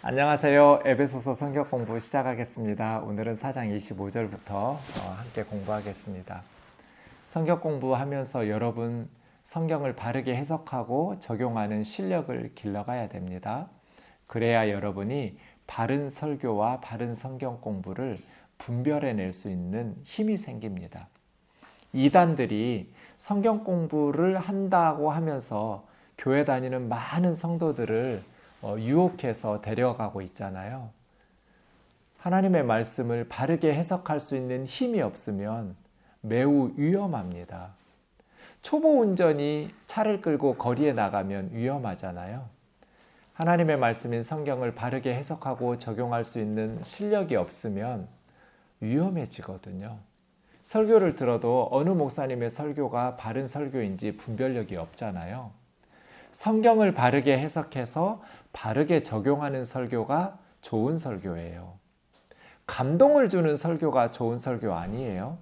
안녕하세요. 에베소서 성경 공부 시작하겠습니다. 오늘은 4장 25절부터 함께 공부하겠습니다. 성경 공부하면서 여러분 성경을 바르게 해석하고 적용하는 실력을 길러가야 됩니다. 그래야 여러분이 바른 설교와 바른 성경 공부를 분별해낼 수 있는 힘이 생깁니다. 이단들이 성경 공부를 한다고 하면서 교회 다니는 많은 성도들을 유혹해서 데려가고 있잖아요. 하나님의 말씀을 바르게 해석할 수 있는 힘이 없으면 매우 위험합니다. 초보 운전이 차를 끌고 거리에 나가면 위험하잖아요. 하나님의 말씀인 성경을 바르게 해석하고 적용할 수 있는 실력이 없으면 위험해지거든요. 설교를 들어도 어느 목사님의 설교가 바른 설교인지 분별력이 없잖아요. 성경을 바르게 해석해서 바르게 적용하는 설교가 좋은 설교예요. 감동을 주는 설교가 좋은 설교 아니에요.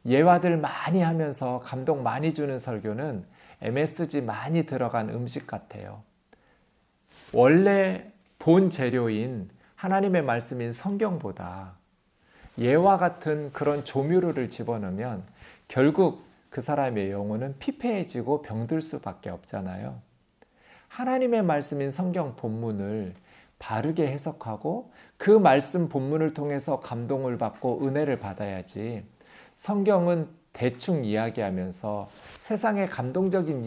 예화들 많이 하면서 감동 많이 주는 설교는 MSG 많이 들어간 음식 같아요. 원래 본 재료인 하나님의 말씀인 성경보다 예화 같은 그런 조미료를 집어넣으면 결국 그 사람의 영혼은 피폐해지고 병들 수밖에 없잖아요. 하나님의 말씀인 성경 본문을 바르게 해석하고 그 말씀 본문을 통해서 감동을 받고 은혜를 받아야지, 성경은 대충 이야기하면서 세상의 감동적인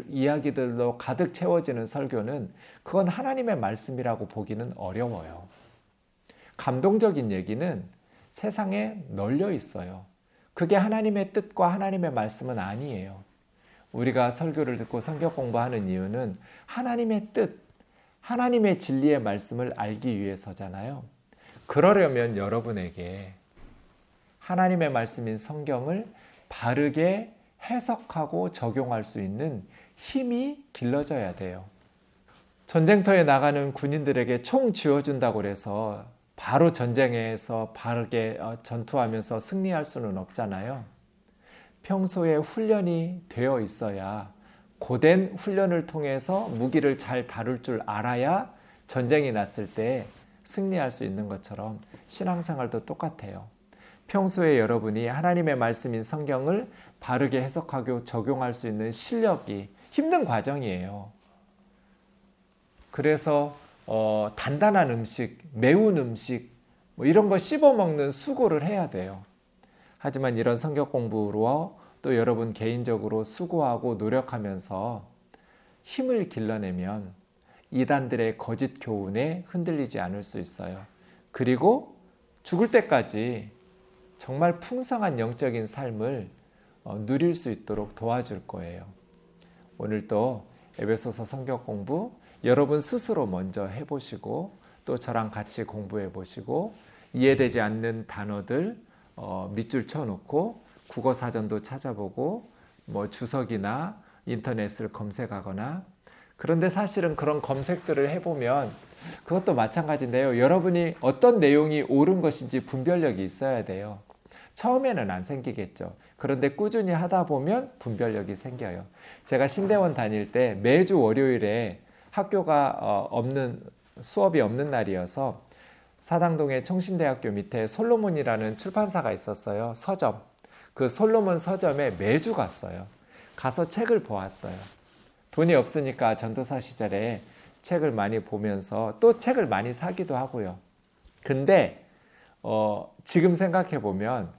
이야기들로 가득 채워지는 설교는 그건 하나님의 말씀이라고 보기는 어려워요. 감동적인 얘기는 세상에 널려 있어요. 그게 하나님의 뜻과 하나님의 말씀은 아니에요. 우리가 설교를 듣고 성경 공부하는 이유는 하나님의 뜻, 하나님의 진리의 말씀을 알기 위해서잖아요. 그러려면 여러분에게 하나님의 말씀인 성경을 바르게 해석하고 적용할 수 있는 힘이 길러져야 돼요. 전쟁터에 나가는 군인들에게 총 쥐어준다고 해서 바로 전쟁에서 바르게 전투하면서 승리할 수는 없잖아요. 평소에 훈련이 되어 있어야, 고된 훈련을 통해서 무기를 잘 다룰 줄 알아야 전쟁이 났을 때 승리할 수 있는 것처럼 신앙생활도 똑같아요. 평소에 여러분이 하나님의 말씀인 성경을 바르게 해석하고 적용할 수 있는 실력이 힘든 과정이에요. 그래서 단단한 음식, 매운 음식 이런 거 씹어 먹는 수고를 해야 돼요. 하지만 이런 성경 공부로 또 여러분 개인적으로 수고하고 노력하면서 힘을 길러내면 이단들의 거짓 교훈에 흔들리지 않을 수 있어요. 그리고 죽을 때까지 정말 풍성한 영적인 삶을 누릴 수 있도록 도와줄 거예요. 오늘도 에베소서 성경 공부 여러분 스스로 먼저 해보시고 또 저랑 같이 공부해 보시고, 이해되지 않는 단어들 밑줄 쳐놓고 국어사전도 찾아보고 주석이나 인터넷을 검색하거나, 그런데 사실은 그런 검색들을 해보면 그것도 마찬가지인데요. 여러분이 어떤 내용이 옳은 것인지 분별력이 있어야 돼요. 처음에는 안 생기겠죠. 그런데 꾸준히 하다 보면 분별력이 생겨요. 제가 신대원 다닐 때 매주 월요일에 학교가 수업이 없는 날이어서 사당동의 총신대학교 밑에 솔로몬이라는 출판사가 있었어요. 서점. 그 솔로몬 서점에 매주 갔어요. 가서 책을 보았어요. 돈이 없으니까 전도사 시절에 책을 많이 보면서 또 책을 많이 사기도 하고요. 근데 지금 생각해 보면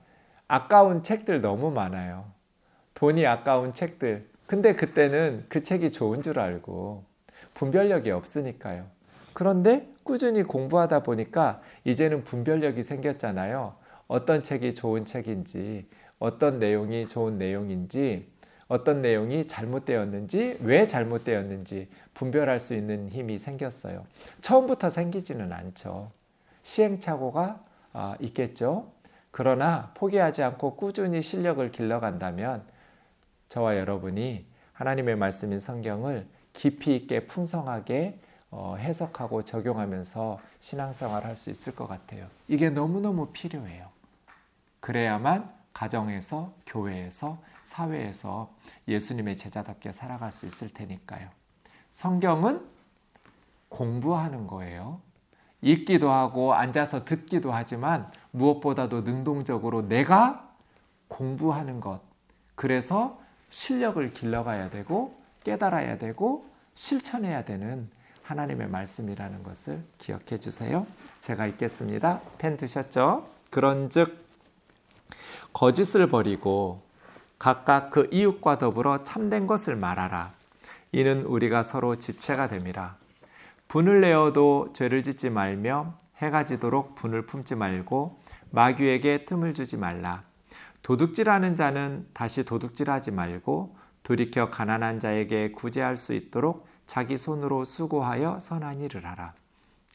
아까운 책들 너무 많아요. 돈이 아까운 책들. 근데 그때는 그 책이 좋은 줄 알고 분별력이 없으니까요. 그런데 꾸준히 공부하다 보니까 이제는 분별력이 생겼잖아요. 어떤 책이 좋은 책인지, 어떤 내용이 좋은 내용인지, 어떤 내용이 잘못되었는지, 왜 잘못되었는지 분별할 수 있는 힘이 생겼어요. 처음부터 생기지는 않죠. 시행착오가 있겠죠. 그러나 포기하지 않고 꾸준히 실력을 길러간다면 저와 여러분이 하나님의 말씀인 성경을 깊이 있게 풍성하게 해석하고 적용하면서 신앙생활을 할 수 있을 것 같아요. 이게 너무너무 필요해요. 그래야만 가정에서, 교회에서, 사회에서 예수님의 제자답게 살아갈 수 있을 테니까요. 성경은 공부하는 거예요. 읽기도 하고 앉아서 듣기도 하지만 무엇보다도 능동적으로 내가 공부하는 것. 그래서 실력을 길러가야 되고 깨달아야 되고 실천해야 되는 하나님의 말씀이라는 것을 기억해 주세요. 제가 읽겠습니다. 펜 드셨죠? 그런즉 거짓을 버리고 각각 그 이웃과 더불어 참된 것을 말하라. 이는 우리가 서로 지체가 됨이라. 분을 내어도 죄를 짓지 말며 해가 지도록 분을 품지 말고 마귀에게 틈을 주지 말라. 도둑질하는 자는 다시 도둑질하지 말고 돌이켜 가난한 자에게 구제할 수 있도록 자기 손으로 수고하여 선한 일을 하라.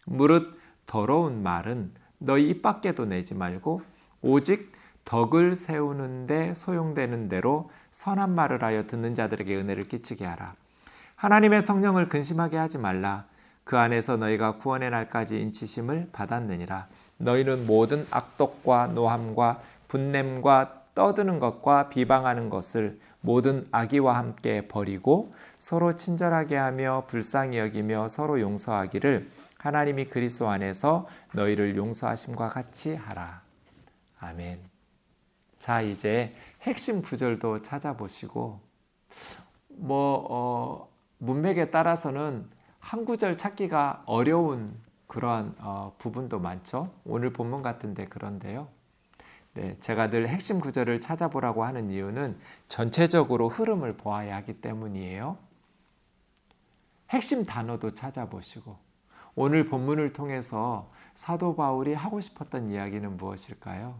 무릇 더러운 말은 너희 입 밖에도 내지 말고 오직 덕을 세우는 데 소용되는 대로 선한 말을 하여 듣는 자들에게 은혜를 끼치게 하라. 하나님의 성령을 근심하게 하지 말라. 그 안에서 너희가 구원의 날까지 인치심을 받았느니라. 너희는 모든 악독과 노함과 분냄과 떠드는 것과 비방하는 것을 모든 악의와 함께 버리고 서로 친절하게 하며 불쌍히 여기며 서로 용서하기를 하나님이 그리스도 안에서 너희를 용서하심과 같이 하라. 아멘. 자, 이제 핵심 구절도 찾아보시고 문맥에 따라서는 한 구절 찾기가 어려운 그러한 부분도 많죠. 오늘 본문 같은데 그런데요. 네, 제가 늘 핵심 구절을 찾아보라고 하는 이유는 전체적으로 흐름을 보아야 하기 때문이에요. 핵심 단어도 찾아보시고 오늘 본문을 통해서 사도 바울이 하고 싶었던 이야기는 무엇일까요?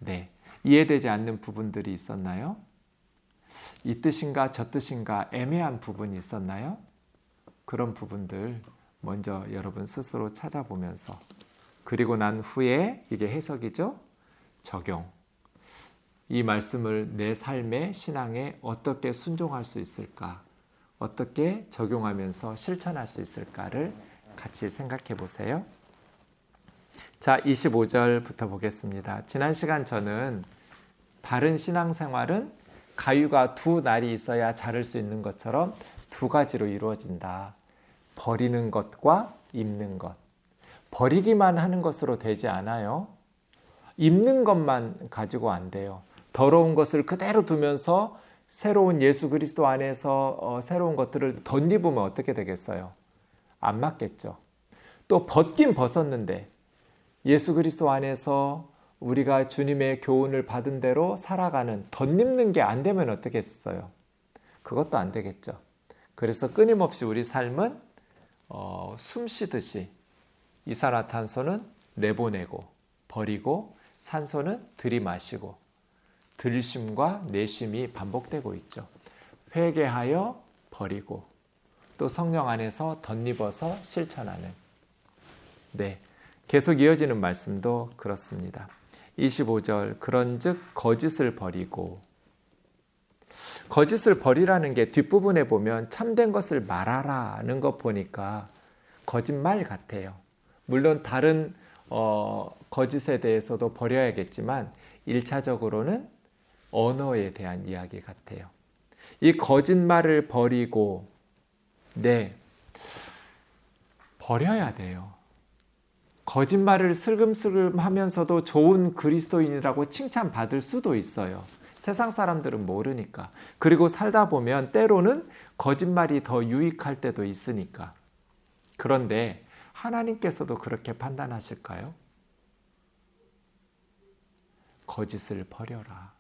네, 이해되지 않는 부분들이 있었나요? 이 뜻인가 저 뜻인가 애매한 부분이 있었나요? 그런 부분들 먼저 여러분 스스로 찾아보면서 그리고 난 후에 이게 해석이죠. 적용. 이 말씀을 내 삶의 신앙에 어떻게 순종할 수 있을까? 어떻게 적용하면서 실천할 수 있을까를 같이 생각해 보세요. 자, 25절부터 보겠습니다. 지난 시간 저는 바른 신앙생활은 가위가 두 날이 있어야 자를 수 있는 것처럼 두 가지로 이루어진다. 버리는 것과 입는 것. 버리기만 하는 것으로 되지 않아요. 입는 것만 가지고 안 돼요. 더러운 것을 그대로 두면서 새로운 예수 그리스도 안에서 새로운 것들을 덧입으면 어떻게 되겠어요? 안 맞겠죠. 또 벗긴 벗었는데 예수 그리스도 안에서 우리가 주님의 교훈을 받은 대로 살아가는 덧입는 게 안 되면 어떻게 했어요? 그것도 안 되겠죠. 그래서 끊임없이 우리 삶은 숨 쉬듯이 이산화탄소는 내보내고 버리고 산소는 들이마시고 들심과 내심이 반복되고 있죠. 회개하여 버리고 또 성령 안에서 덧입어서 실천하는. 네, 계속 이어지는 말씀도 그렇습니다. 25절 그런즉 거짓을 버리고 거짓을 버리라는 게 뒷부분에 보면 참된 것을 말하라는 것 보니까 거짓말 같아요. 물론 다른 거짓에 대해서도 버려야겠지만 1차적으로는 언어에 대한 이야기 같아요. 이 거짓말을 버리고 네, 버려야 돼요. 거짓말을 슬금슬금 하면서도 좋은 그리스도인이라고 칭찬받을 수도 있어요. 세상 사람들은 모르니까. 그리고 살다 보면 때로는 거짓말이 더 유익할 때도 있으니까. 그런데 하나님께서도 그렇게 판단하실까요? 거짓을 버려라.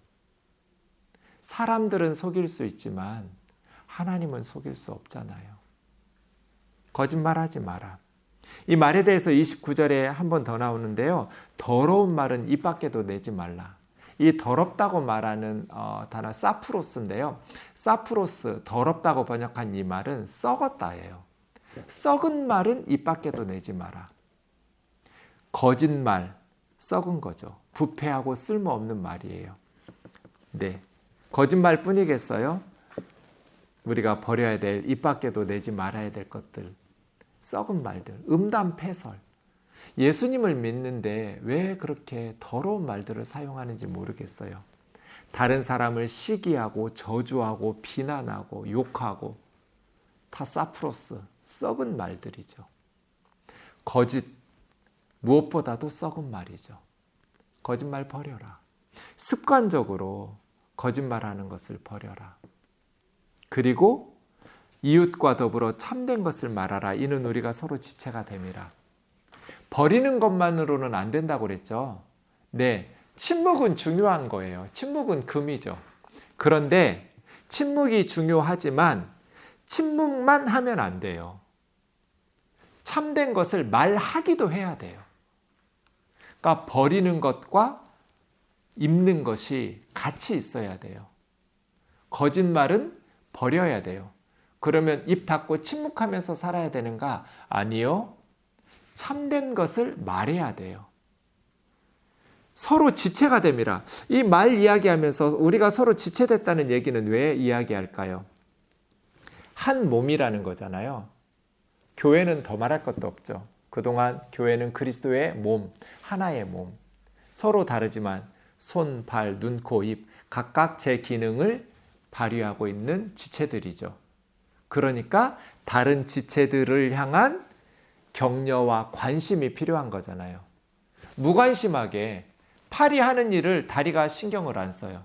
사람들은 속일 수 있지만 하나님은 속일 수 없잖아요. 거짓말하지 마라. 이 말에 대해서 29절에 한 번 더 나오는데요. 더러운 말은 입 밖에도 내지 말라. 이 더럽다고 말하는 단어 사프로스인데요. 사프로스, 더럽다고 번역한 이 말은 썩었다예요. 썩은 말은 입 밖에도 내지 마라. 거짓말, 썩은 거죠. 부패하고 쓸모없는 말이에요. 네, 거짓말 뿐이겠어요? 우리가 버려야 될, 입 밖에도 내지 말아야 될 것들, 썩은 말들, 음담패설. 예수님을 믿는데 왜 그렇게 더러운 말들을 사용하는지 모르겠어요. 다른 사람을 시기하고 저주하고 비난하고 욕하고 다 사프로스, 썩은 말들이죠. 거짓, 무엇보다도 썩은 말이죠. 거짓말 버려라. 습관적으로 거짓말하는 것을 버려라. 그리고 이웃과 더불어 참된 것을 말하라. 이는 우리가 서로 지체가 됨이라. 버리는 것만으로는 안 된다고 그랬죠. 네, 침묵은 중요한 거예요. 침묵은 금이죠. 그런데 침묵이 중요하지만 침묵만 하면 안 돼요. 참된 것을 말하기도 해야 돼요. 그러니까 버리는 것과 입는 것이 같이 있어야 돼요. 거짓말은 버려야 돼요. 그러면 입 닫고 침묵하면서 살아야 되는가? 아니요. 참된 것을 말해야 돼요. 서로 지체가 됨이라. 이 말 이야기하면서 우리가 서로 지체됐다는 얘기는 왜 이야기할까요? 한 몸이라는 거잖아요. 교회는 더 말할 것도 없죠. 그동안 교회는 그리스도의 몸, 하나의 몸. 서로 다르지만 손, 발, 눈, 코, 입 각각 제 기능을 발휘하고 있는 지체들이죠. 그러니까 다른 지체들을 향한 격려와 관심이 필요한 거잖아요. 무관심하게 팔이 하는 일을 다리가 신경을 안 써요.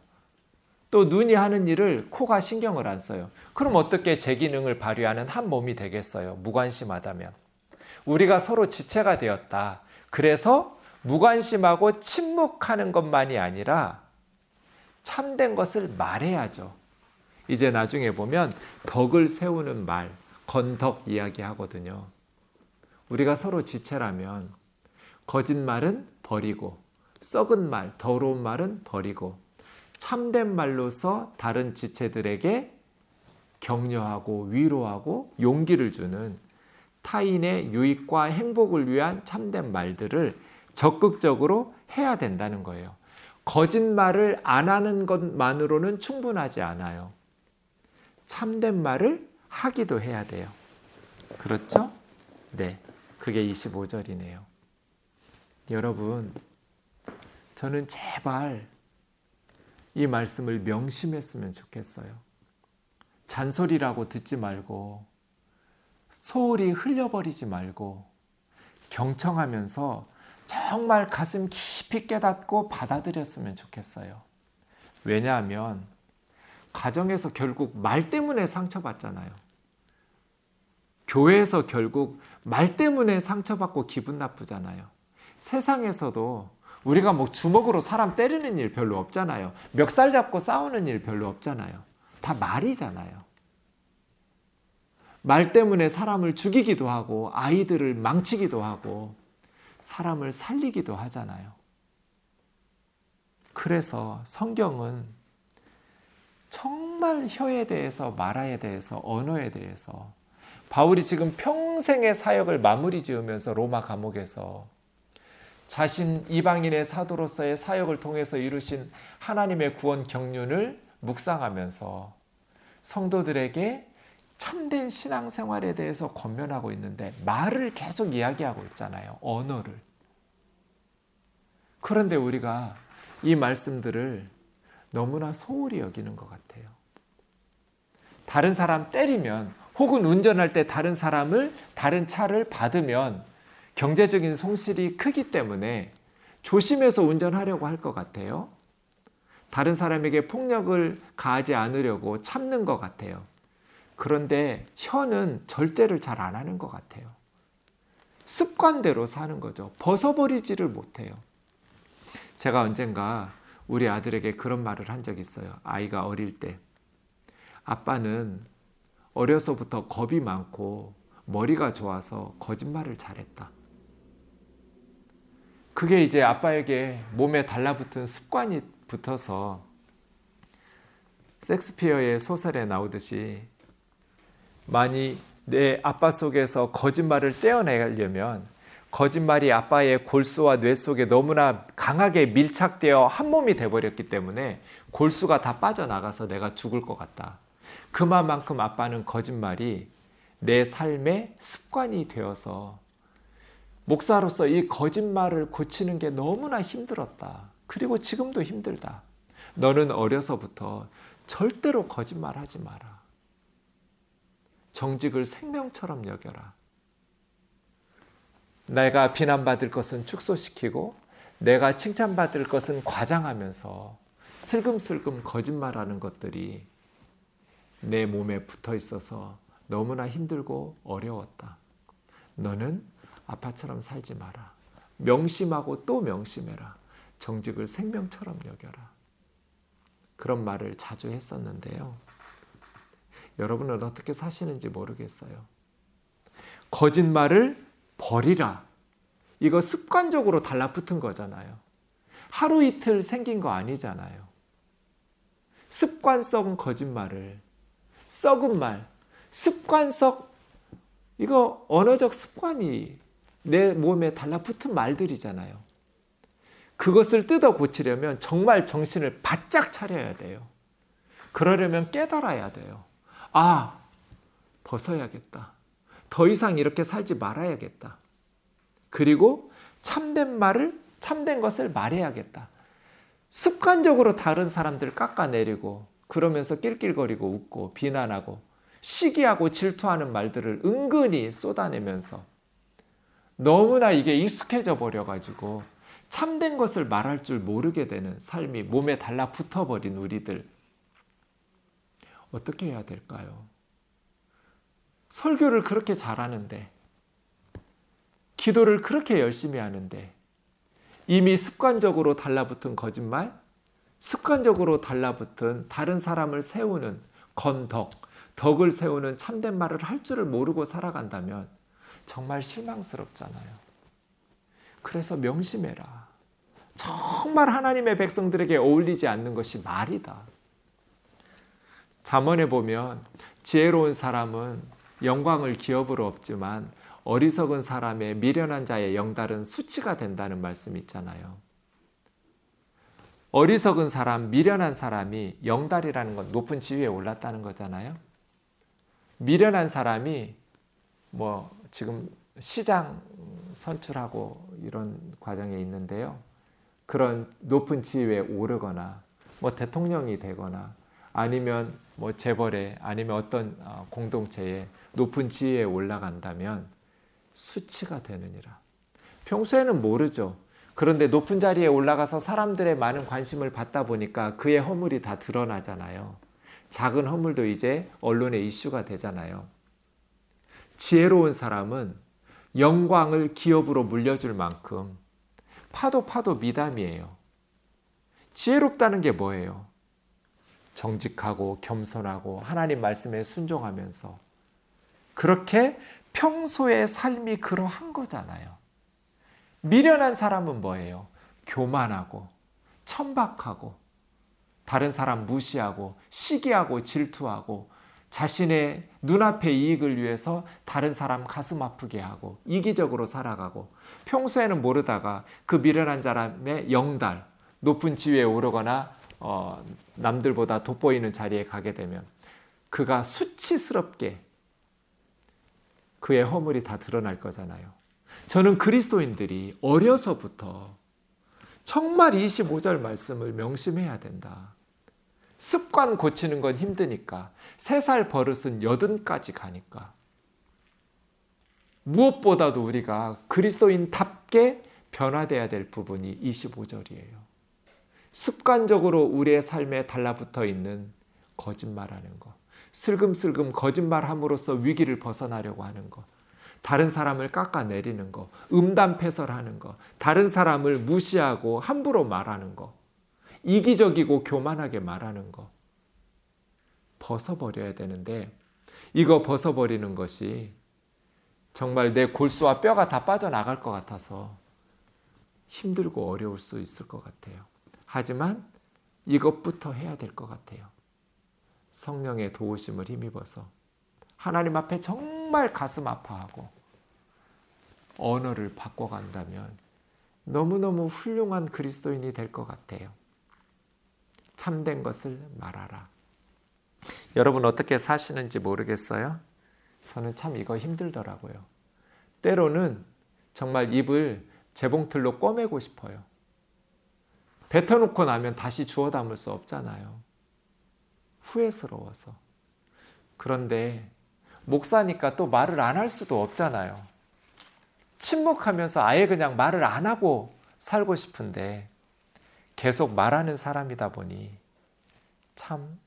또 눈이 하는 일을 코가 신경을 안 써요. 그럼 어떻게 제 기능을 발휘하는 한 몸이 되겠어요? 무관심하다면. 우리가 서로 지체가 되었다. 그래서 무관심하고 침묵하는 것만이 아니라 참된 것을 말해야죠. 이제 나중에 보면 덕을 세우는 말, 건덕 이야기 하거든요. 우리가 서로 지체라면 거짓말은 버리고 썩은 말, 더러운 말은 버리고 참된 말로서 다른 지체들에게 격려하고 위로하고 용기를 주는 타인의 유익과 행복을 위한 참된 말들을 적극적으로 해야 된다는 거예요. 거짓말을 안 하는 것만으로는 충분하지 않아요. 참된 말을 하기도 해야 돼요. 그렇죠? 네, 그게 25절이네요. 여러분, 저는 제발 이 말씀을 명심했으면 좋겠어요. 잔소리라고 듣지 말고 소홀히 흘려버리지 말고 경청하면서 정말 가슴 깊이 깨닫고 받아들였으면 좋겠어요. 왜냐하면 가정에서 결국 말 때문에 상처받잖아요. 교회에서 결국 말 때문에 상처받고 기분 나쁘잖아요. 세상에서도 우리가 뭐 주먹으로 사람 때리는 일 별로 없잖아요. 멱살 잡고 싸우는 일 별로 없잖아요. 다 말이잖아요. 말 때문에 사람을 죽이기도 하고 아이들을 망치기도 하고 사람을 살리기도 하잖아요. 그래서 성경은 정말 혀에 대해서, 말에 대해서, 언어에 대해서 바울이 지금 평생의 사역을 마무리 지으면서 로마 감옥에서 자신 이방인의 사도로서의 사역을 통해서 이루신 하나님의 구원 경륜을 묵상하면서 성도들에게 참된 신앙생활에 대해서 권면하고 있는데 말을 계속 이야기하고 있잖아요. 언어를. 그런데 우리가 이 말씀들을 너무나 소홀히 여기는 것 같아요. 다른 사람 때리면 혹은 운전할 때 다른 차를 받으면 경제적인 손실이 크기 때문에 조심해서 운전하려고 할 것 같아요. 다른 사람에게 폭력을 가하지 않으려고 참는 것 같아요. 그런데 혀는 절제를 잘 안 하는 것 같아요. 습관대로 사는 거죠. 벗어버리지를 못해요. 제가 언젠가 우리 아들에게 그런 말을 한 적이 있어요. 아이가 어릴 때. 아빠는 어려서부터 겁이 많고 머리가 좋아서 거짓말을 잘했다. 그게 이제 아빠에게 몸에 달라붙은 습관이 붙어서 섹스피어의 소설에 나오듯이 만일 내 아빠 속에서 거짓말을 떼어내려면 거짓말이 아빠의 골수와 뇌 속에 너무나 강하게 밀착되어 한 몸이 돼버렸기 때문에 골수가 다 빠져나가서 내가 죽을 것 같다. 그만큼 아빠는 거짓말이 내 삶의 습관이 되어서 목사로서 이 거짓말을 고치는 게 너무나 힘들었다. 그리고 지금도 힘들다. 너는 어려서부터 절대로 거짓말하지 마라. 정직을 생명처럼 여겨라. 내가 비난받을 것은 축소시키고 내가 칭찬받을 것은 과장하면서 슬금슬금 거짓말하는 것들이 내 몸에 붙어 있어서 너무나 힘들고 어려웠다. 너는 아빠처럼 살지 마라. 명심하고 또 명심해라. 정직을 생명처럼 여겨라. 그런 말을 자주 했었는데요. 여러분은 어떻게 사시는지 모르겠어요. 거짓말을 버리라. 이거 습관적으로 달라붙은 거잖아요. 하루 이틀 생긴 거 아니잖아요. 습관성 거짓말을, 썩은 말, 습관성, 이거 언어적 습관이 내 몸에 달라붙은 말들이잖아요. 그것을 뜯어 고치려면 정말 정신을 바짝 차려야 돼요. 그러려면 깨달아야 돼요. 아, 벗어야겠다. 더 이상 이렇게 살지 말아야겠다. 그리고 참된 것을 말해야겠다. 습관적으로 다른 사람들 깎아내리고 그러면서 낄낄거리고 웃고 비난하고 시기하고 질투하는 말들을 은근히 쏟아내면서 너무나 이게 익숙해져 버려가지고 참된 것을 말할 줄 모르게 되는 삶이 몸에 달라붙어버린 우리들, 어떻게 해야 될까요? 설교를 그렇게 잘하는데, 기도를 그렇게 열심히 하는데 이미 습관적으로 달라붙은 거짓말, 습관적으로 달라붙은 다른 사람을 세우는 건덕, 덕을 세우는 참된 말을 할 줄을 모르고 살아간다면 정말 실망스럽잖아요. 그래서 명심해라. 정말 하나님의 백성들에게 어울리지 않는 것이 말이다. 잠언에 보면 지혜로운 사람은 영광을 기업으로 얻지만 어리석은 사람의 미련한 자의 영달은 수치가 된다는 말씀이 있잖아요. 어리석은 사람, 미련한 사람이 영달이라는 건 높은 지위에 올랐다는 거잖아요. 미련한 사람이 지금 시장 선출하고 이런 과정에 있는데요. 그런 높은 지위에 오르거나 대통령이 되거나 아니면 재벌에 아니면 어떤 공동체에 높은 지위에 올라간다면 수치가 되느니라. 평소에는 모르죠. 그런데 높은 자리에 올라가서 사람들의 많은 관심을 받다 보니까 그의 허물이 다 드러나잖아요. 작은 허물도 이제 언론의 이슈가 되잖아요. 지혜로운 사람은 영광을 기업으로 물려줄 만큼 파도 미담이에요. 지혜롭다는 게 뭐예요? 정직하고 겸손하고 하나님 말씀에 순종하면서 그렇게 평소의 삶이 그러한 거잖아요. 미련한 사람은 뭐예요? 교만하고 천박하고 다른 사람 무시하고 시기하고 질투하고 자신의 눈앞의 이익을 위해서 다른 사람 가슴 아프게 하고 이기적으로 살아가고 평소에는 모르다가 그 미련한 사람의 영달, 높은 지위에 오르거나 남들보다 돋보이는 자리에 가게 되면 그가 수치스럽게 그의 허물이 다 드러날 거잖아요. 저는 그리스도인들이 어려서부터 정말 25절 말씀을 명심해야 된다. 습관 고치는 건 힘드니까 3살 버릇은 80까지 가니까 무엇보다도 우리가 그리스도인답게 변화돼야 될 부분이 25절이에요. 습관적으로 우리의 삶에 달라붙어 있는 거짓말하는 것, 슬금슬금 거짓말함으로써 위기를 벗어나려고 하는 것, 다른 사람을 깎아내리는 것, 음담패설하는 것, 다른 사람을 무시하고 함부로 말하는 것, 이기적이고 교만하게 말하는 것 벗어버려야 되는데 이거 벗어버리는 것이 정말 내 골수와 뼈가 다 빠져나갈 것 같아서 힘들고 어려울 수 있을 것 같아요. 하지만 이것부터 해야 될 것 같아요. 성령의 도우심을 힘입어서 하나님 앞에 정말 가슴 아파하고 언어를 바꿔간다면 너무너무 훌륭한 그리스도인이 될 것 같아요. 참된 것을 말하라. 여러분 어떻게 사시는지 모르겠어요? 저는 참 이거 힘들더라고요. 때로는 정말 입을 재봉틀로 꿰매고 싶어요. 뱉어놓고 나면 다시 주워 담을 수 없잖아요. 후회스러워서. 그런데 목사니까 또 말을 안 할 수도 없잖아요. 침묵하면서 아예 그냥 말을 안 하고 살고 싶은데 계속 말하는 사람이다 보니 참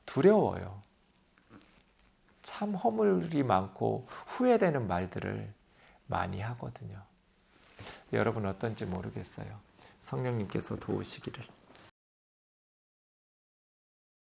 두려워요. 참 허물이 많고 후회되는 말들을 많이 하거든요. 여러분 어떤지 모르겠어요. 성령님께서 도우시기를.